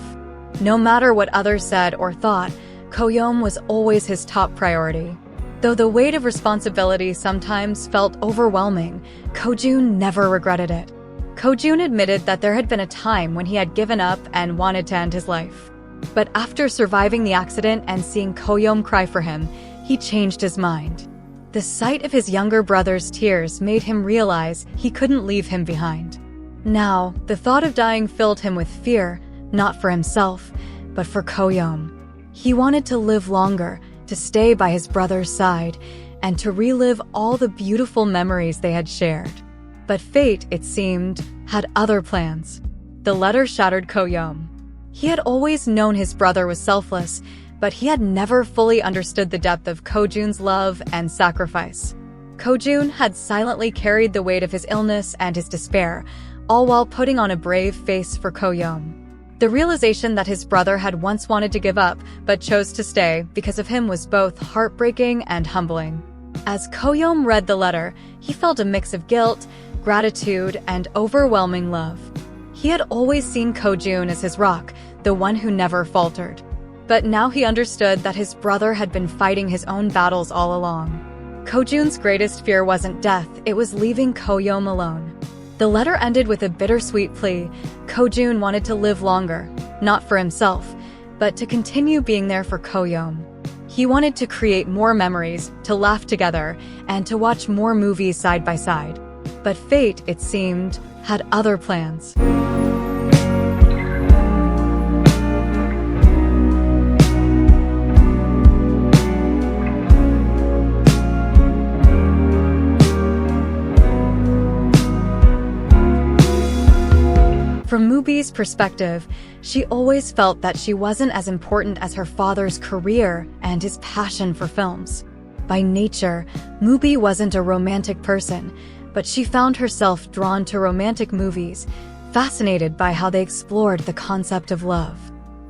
No matter what others said or thought, Ko Gyum was always his top priority. Though the weight of responsibility sometimes felt overwhelming, Ko Gyum never regretted it. Ko Gyum admitted that there had been a time when he had given up and wanted to end his life. But after surviving the accident and seeing Ko Gyum cry for him, he changed his mind. The sight of his younger brother's tears made him realize he couldn't leave him behind. Now, the thought of dying filled him with fear, not for himself, but for Ko Gyum. He wanted to live longer, to stay by his brother's side, and to relive all the beautiful memories they had shared. But fate, it seemed, had other plans. The letter shattered Ko Gyum. He had always known his brother was selfless, but he had never fully understood the depth of Ko Gyum's love and sacrifice. Ko Gyum had silently carried the weight of his illness and his despair, all while putting on a brave face for Ko Gyum. The realization that his brother had once wanted to give up but chose to stay because of him was both heartbreaking and humbling. As Ko Gyum read the letter, he felt a mix of guilt, gratitude, and overwhelming love. He had always seen Ko Gyum as his rock, the one who never faltered. But now he understood that his brother had been fighting his own battles all along. Ko Gyum's greatest fear wasn't death, it was leaving Ko Gyum alone. The letter ended with a bittersweet plea. Ko Gyum wanted to live longer, not for himself, but to continue being there for Ko Gyum. He wanted to create more memories, to laugh together, and to watch more movies side by side. But fate, it seemed, had other plans. From Mubi's perspective, she always felt that she wasn't as important as her father's career and his passion for films. By nature, Mubi wasn't a romantic person, but she found herself drawn to romantic movies, fascinated by how they explored the concept of love.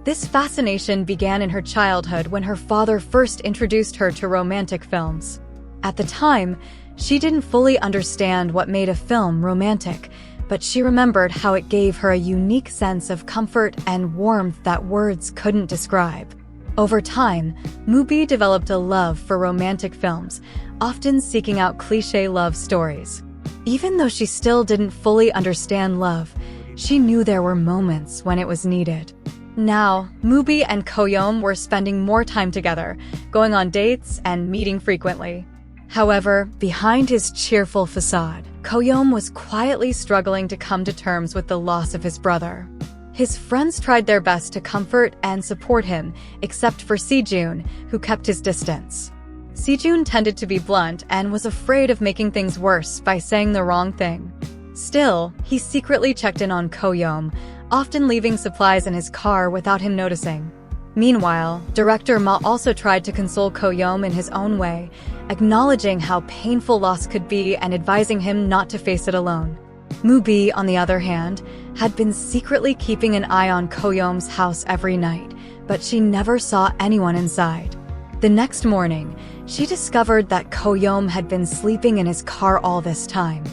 This fascination began in her childhood when her father first introduced her to romantic films. At the time, she didn't fully understand what made a film romantic, but she remembered how it gave her a unique sense of comfort and warmth that words couldn't describe. Over time, Mubi developed a love for romantic films, often seeking out cliché love stories. Even though she still didn't fully understand love, she knew there were moments when it was needed. Now, Mubi and Ko Gyum were spending more time together, going on dates and meeting frequently. However, behind his cheerful facade, Ko Gyum was quietly struggling to come to terms with the loss of his brother. His friends tried their best to comfort and support him, except for Si-Jun, who kept his distance. Si-Jun tended to be blunt and was afraid of making things worse by saying the wrong thing. Still, he secretly checked in on Ko Gyum, often leaving supplies in his car without him noticing. Meanwhile, director Ma also tried to console Ko Gyum in his own way, acknowledging how painful loss could be and advising him not to face it alone. Mubi, on the other hand, had been secretly keeping an eye on Ko Gyum's house every night, but she never saw anyone inside. The next morning, she discovered that Ko Gyum had been sleeping in his car all this time.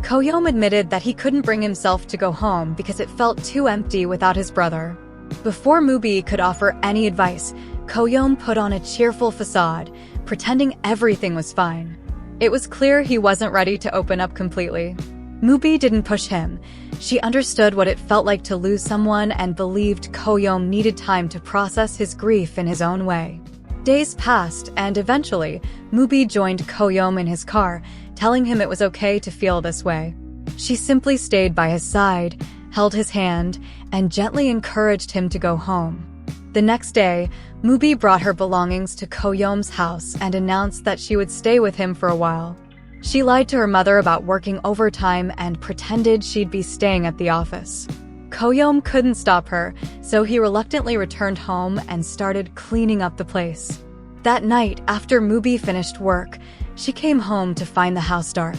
Ko Gyum admitted that he couldn't bring himself to go home because it felt too empty without his brother. Before Mubi could offer any advice, Ko Gyum put on a cheerful facade, pretending everything was fine. It was clear he wasn't ready to open up completely. Mubi didn't push him. She understood what it felt like to lose someone and believed Ko Gyum needed time to process his grief in his own way. Days passed, and eventually, Mubi joined Ko Gyum in his car, telling him it was okay to feel this way. She simply stayed by his side, held his hand, and gently encouraged him to go home. The next day, Mubi brought her belongings to Ko Gyum's house and announced that she would stay with him for a while. She lied to her mother about working overtime and pretended she'd be staying at the office. Ko Gyum couldn't stop her, so he reluctantly returned home and started cleaning up the place. That night, after Mubi finished work, she came home to find the house dark.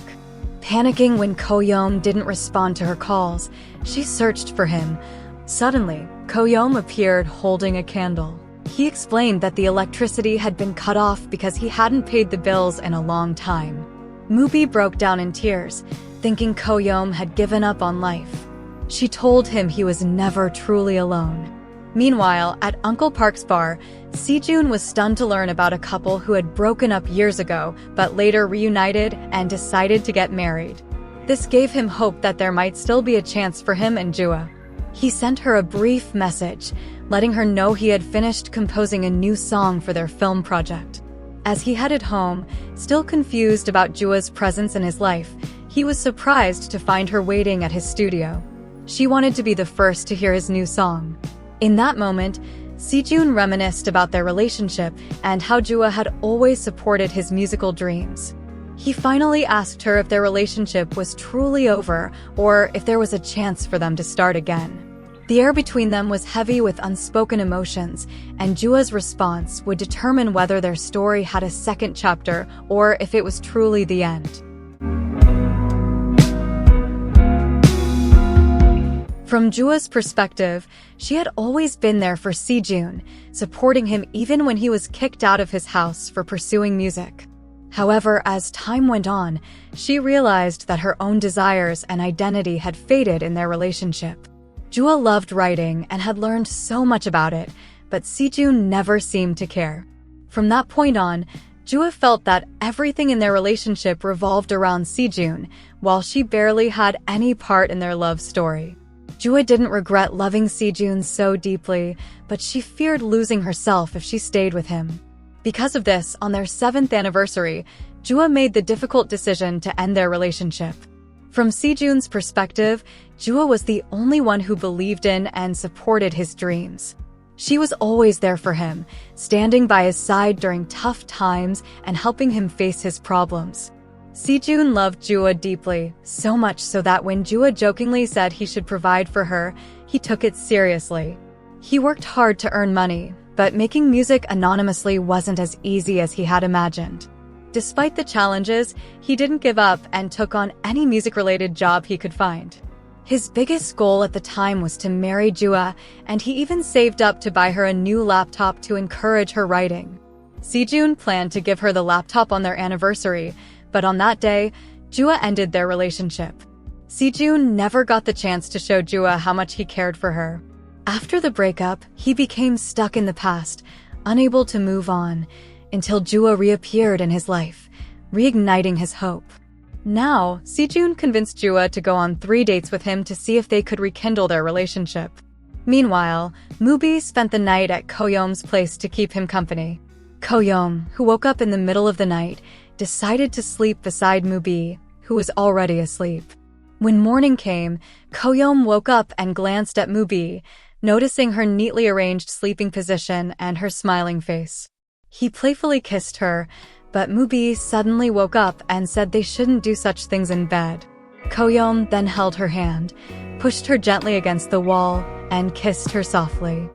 Panicking when Ko Gyum didn't respond to her calls, she searched for him. Suddenly, Ko Gyum appeared holding a candle. He explained that the electricity had been cut off because he hadn't paid the bills in a long time. Mubi broke down in tears, thinking Ko Gyum had given up on life. She told him he was never truly alone. Meanwhile, at Uncle Park's bar, Si-Jun was stunned to learn about a couple who had broken up years ago but later reunited and decided to get married. This gave him hope that there might still be a chance for him and Jua. He sent her a brief message, letting her know he had finished composing a new song for their film project. As he headed home, still confused about Jua's presence in his life, he was surprised to find her waiting at his studio. She wanted to be the first to hear his new song. In that moment, Si-Jun reminisced about their relationship and how Jua had always supported his musical dreams. He finally asked her if their relationship was truly over or if there was a chance for them to start again. The air between them was heavy with unspoken emotions, and Jua's response would determine whether their story had a second chapter or if it was truly the end. From Jua's perspective, she had always been there for Si-Jun, supporting him even when he was kicked out of his house for pursuing music. However, as time went on, she realized that her own desires and identity had faded in their relationship. Jua loved writing and had learned so much about it, but Si-Jun never seemed to care. From that point on, Jua felt that everything in their relationship revolved around Si-Jun, while she barely had any part in their love story. Jua didn't regret loving Si-Jun so deeply, but she feared losing herself if she stayed with him. Because of this, on their 7th anniversary, Jua made the difficult decision to end their relationship. From Si-Jun's perspective, Jua was the only one who believed in and supported his dreams. She was always there for him, standing by his side during tough times and helping him face his problems. Si-Jun loved Jua deeply, so much so that when Jua jokingly said he should provide for her, he took it seriously. He worked hard to earn money, but making music anonymously wasn't as easy as he had imagined. Despite the challenges, he didn't give up and took on any music-related job he could find. His biggest goal at the time was to marry Jua, and he even saved up to buy her a new laptop to encourage her writing. Si-Jun planned to give her the laptop on their anniversary, but on that day, Jua ended their relationship. Si-Jun never got the chance to show Jua how much he cared for her. After the breakup, he became stuck in the past, unable to move on, until Jua reappeared in his life, reigniting his hope. Now, Si-Jun convinced Jua to go on 3 dates with him to see if they could rekindle their relationship. Meanwhile, Mubi spent the night at Ko Gyum's place to keep him company. Ko Gyum, who woke up in the middle of the night, decided to sleep beside Mubi, who was already asleep. When morning came, Ko Gyum woke up and glanced at Mubi, noticing her neatly arranged sleeping position and her smiling face. He playfully kissed her, but Mubi suddenly woke up and said they shouldn't do such things in bed. Ko Gyum then held her hand, pushed her gently against the wall, and kissed her softly.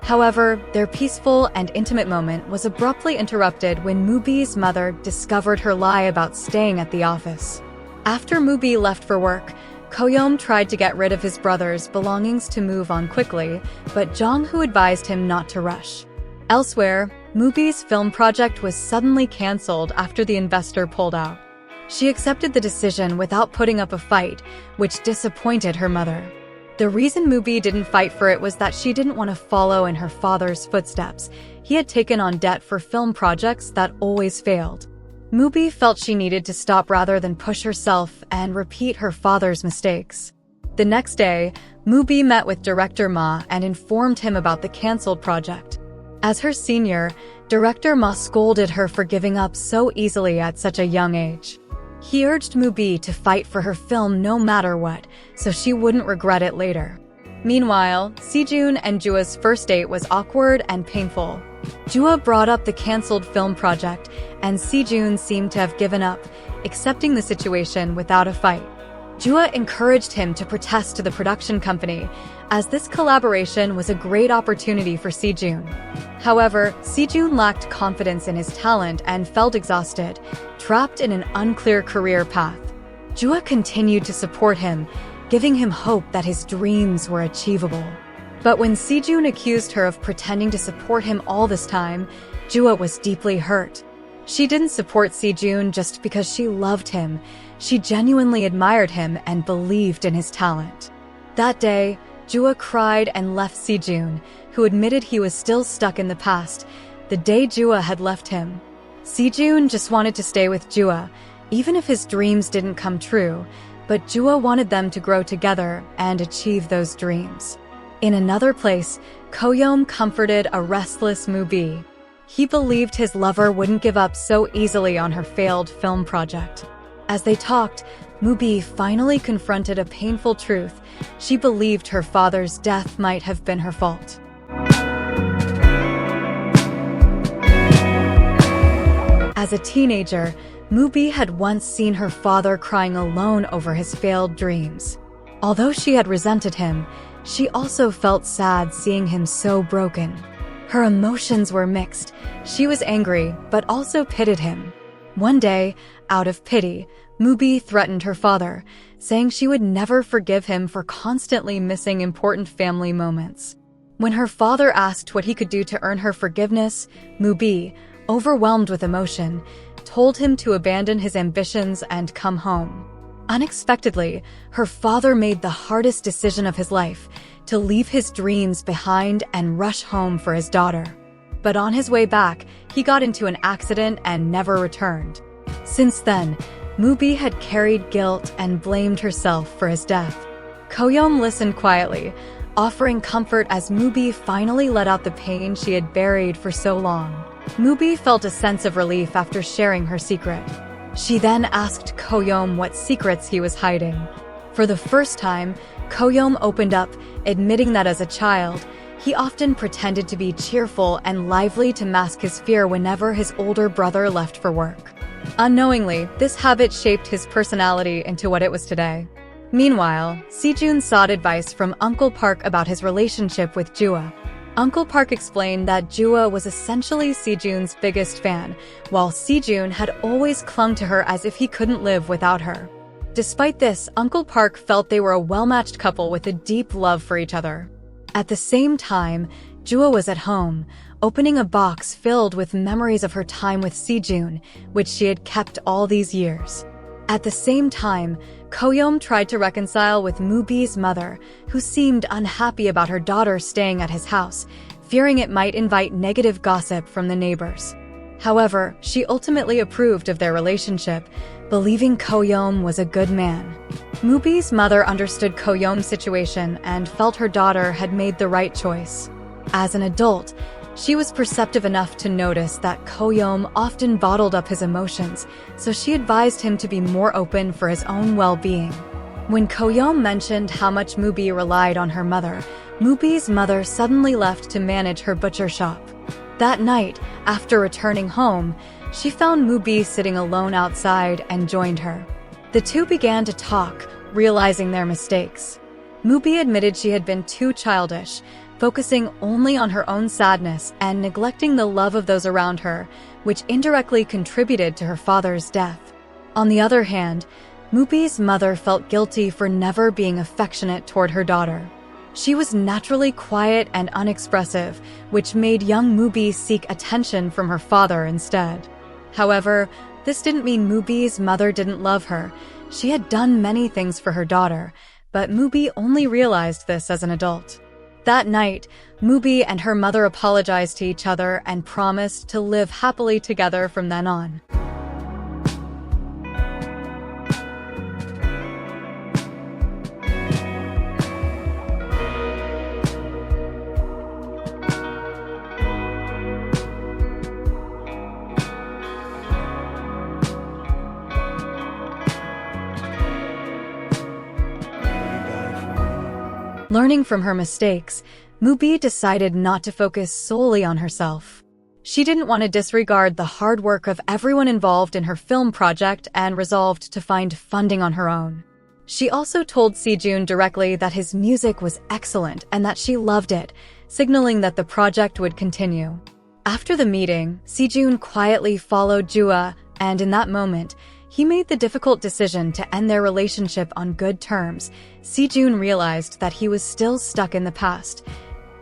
However, their peaceful and intimate moment was abruptly interrupted when Mubi's mother discovered her lie about staying at the office. After Mubi left for work, Ko Gyum tried to get rid of his brother's belongings to move on quickly, but Jong-Hoo advised him not to rush. Elsewhere, Mubi's film project was suddenly cancelled after the investor pulled out. She accepted the decision without putting up a fight, which disappointed her mother. The reason Mubi didn't fight for it was that she didn't want to follow in her father's footsteps. He had taken on debt for film projects that always failed. Mubi felt she needed to stop rather than push herself and repeat her father's mistakes. The next day, Mubi met with director Ma and informed him about the cancelled project. As her senior, director Ma scolded her for giving up so easily at such a young age. He urged Mubi to fight for her film no matter what, so she wouldn't regret it later. Meanwhile, Si-Jun and Jua's first date was awkward and painful. Jua brought up the cancelled film project, and Si-Jun seemed to have given up, accepting the situation without a fight. Jua encouraged him to protest to the production company, as this collaboration was a great opportunity for Si-Jun. However, Si-Jun lacked confidence in his talent and felt exhausted, trapped in an unclear career path. Jua continued to support him, giving him hope that his dreams were achievable. But when Si-Jun accused her of pretending to support him all this time, Jua was deeply hurt. She didn't support Si-Jun just because she loved him. She genuinely admired him and believed in his talent. That day, Jua cried and left Si-Jun, who admitted he was still stuck in the past, the day Jua had left him. Si-Jun just wanted to stay with Jua, even if his dreams didn't come true, but Jua wanted them to grow together and achieve those dreams. In another place, Ko Gyum comforted a restless Moo-bi. He believed his lover wouldn't give up so easily on her failed film project. As they talked, Moo-bi finally confronted a painful truth. She believed her father's death might have been her fault. As a teenager, Moo-bi had once seen her father crying alone over his failed dreams. Although she had resented him, she also felt sad seeing him so broken. Her emotions were mixed. She was angry, but also pitied him. One day, out of pity, Moo-bi threatened her father, saying she would never forgive him for constantly missing important family moments. When her father asked what he could do to earn her forgiveness, Moo-bi, overwhelmed with emotion, told him to abandon his ambitions and come home. Unexpectedly, her father made the hardest decision of his life, to leave his dreams behind and rush home for his daughter. But on his way back, he got into an accident and never returned. Since then, Moo-bi had carried guilt and blamed herself for his death. Ko Gyum listened quietly, offering comfort as Moo-bi finally let out the pain she had buried for so long. Moo-bi felt a sense of relief after sharing her secret. She then asked Ko Gyum what secrets he was hiding. For the first time, Ko Gyum opened up, admitting that as a child, he often pretended to be cheerful and lively to mask his fear whenever his older brother left for work. Unknowingly, this habit shaped his personality into what it was today. Meanwhile, Si-Jun sought advice from Uncle Park about his relationship with Jua. Uncle Park explained that Jua was essentially Si-Jun's biggest fan, while Si-Jun had always clung to her as if he couldn't live without her. Despite this, Uncle Park felt they were a well-matched couple with a deep love for each other. At the same time, Jua was at home, opening a box filled with memories of her time with Si-Jun, which she had kept all these years. At the same time, Ko Gyum tried to reconcile with Moo-bi's mother, who seemed unhappy about her daughter staying at his house, fearing it might invite negative gossip from the neighbors. However, she ultimately approved of their relationship, believing Ko Gyum was a good man. Moo-bi's mother understood Ko Gyum's situation and felt her daughter had made the right choice. As an adult, she was perceptive enough to notice that Ko Gyum often bottled up his emotions, so she advised him to be more open for his own well-being. When Ko Gyum mentioned how much Moo-bi relied on her mother, Moo-bi's mother suddenly left to manage her butcher shop. That night, after returning home, she found Moo-bi sitting alone outside and joined her. The two began to talk, realizing their mistakes. Moo-bi admitted she had been too childish, focusing only on her own sadness and neglecting the love of those around her, which indirectly contributed to her father's death. On the other hand, Moo-bi's mother felt guilty for never being affectionate toward her daughter. She was naturally quiet and unexpressive, which made young Moo-bi seek attention from her father instead. However, this didn't mean Moo-bi's mother didn't love her. She had done many things for her daughter, but Moo-bi only realized this as an adult. That night, Moo-bi and her mother apologized to each other and promised to live happily together from then on. Learning from her mistakes, Moo-bi decided not to focus solely on herself. She didn't want to disregard the hard work of everyone involved in her film project and resolved to find funding on her own. She also told Si-Jun directly that his music was excellent and that she loved it, signaling that the project would continue. After the meeting, Si-Jun quietly followed Jua, and in that moment, he made the difficult decision to end their relationship on good terms. Si-Jun realized that he was still stuck in the past,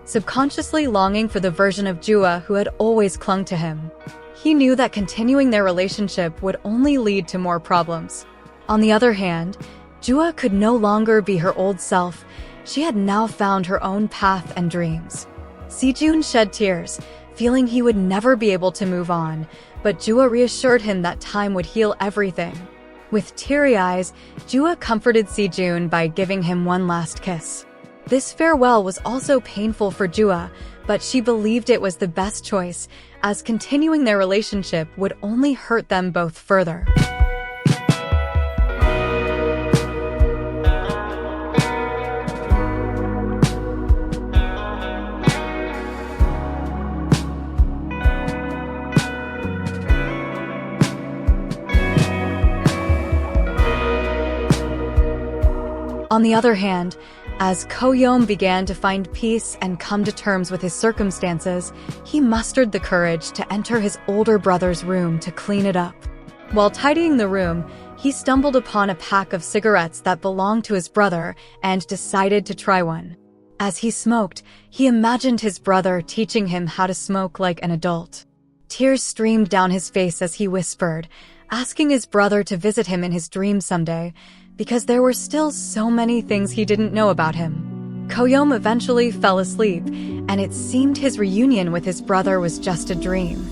subconsciously longing for the version of Jua who had always clung to him. He knew that continuing their relationship would only lead to more problems. On the other hand, Jua could no longer be her old self. She had now found her own path and dreams. Si-Jun shed tears, feeling he would never be able to move on, but Jua reassured him that time would heal everything. With teary eyes, Jua comforted Si-Jun by giving him one last kiss. This farewell was also painful for Jua, but she believed it was the best choice, as continuing their relationship would only hurt them both further. On the other hand, as Ko Gyum began to find peace and come to terms with his circumstances, he mustered the courage to enter his older brother's room to clean it up. While tidying the room, he stumbled upon a pack of cigarettes that belonged to his brother and decided to try one. As he smoked, he imagined his brother teaching him how to smoke like an adult. Tears streamed down his face as he whispered, asking his brother to visit him in his dreams someday, because there were still so many things he didn't know about him. Ko Gyum eventually fell asleep, and it seemed his reunion with his brother was just a dream.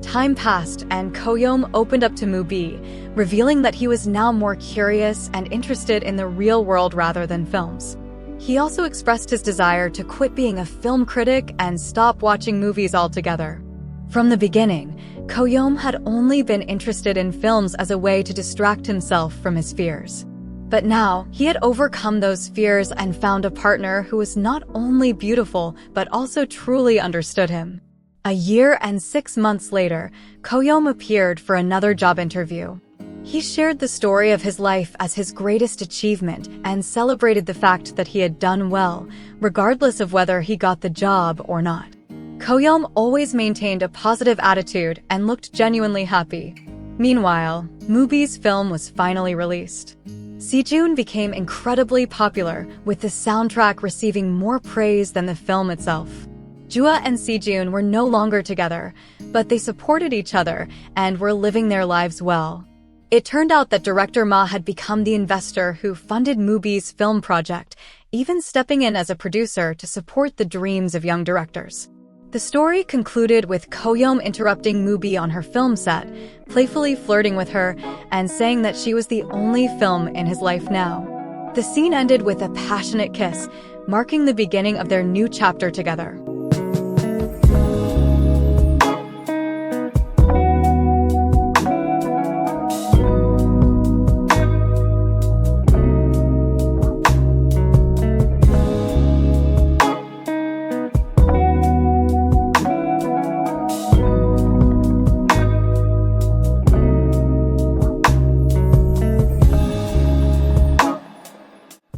Time passed, and Ko Gyum opened up to Mubi, revealing that he was now more curious and interested in the real world rather than films. He also expressed his desire to quit being a film critic and stop watching movies altogether. From the beginning, Ko Gyum had only been interested in films as a way to distract himself from his fears. But now, he had overcome those fears and found a partner who was not only beautiful, but also truly understood him. A year and 6 months later, Ko Gyum appeared for another job interview. He shared the story of his life as his greatest achievement and celebrated the fact that he had done well, regardless of whether he got the job or not. Ko Gyum always maintained a positive attitude and looked genuinely happy. Meanwhile, Mubi's film was finally released. Si-Jun became incredibly popular, with the soundtrack receiving more praise than the film itself. Jua and Si-Jun were no longer together, but they supported each other and were living their lives well. It turned out that director Ma had become the investor who funded Mubi's film project, even stepping in as a producer to support the dreams of young directors. The story concluded with Ko Gyum interrupting Mubi on her film set, playfully flirting with her and saying that she was the only film in his life now. The scene ended with a passionate kiss, marking the beginning of their new chapter together.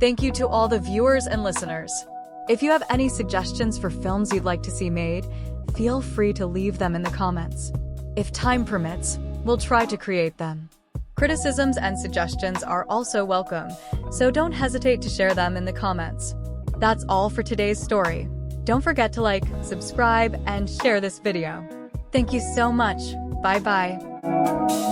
Thank you to all the viewers and listeners. If you have any suggestions for films you'd like to see made, feel free to leave them in the comments. If time permits, we'll try to create them. Criticisms and suggestions are also welcome, so don't hesitate to share them in the comments. That's all for today's story. Don't forget to like, subscribe, and share this video. Thank you so much. Bye-bye.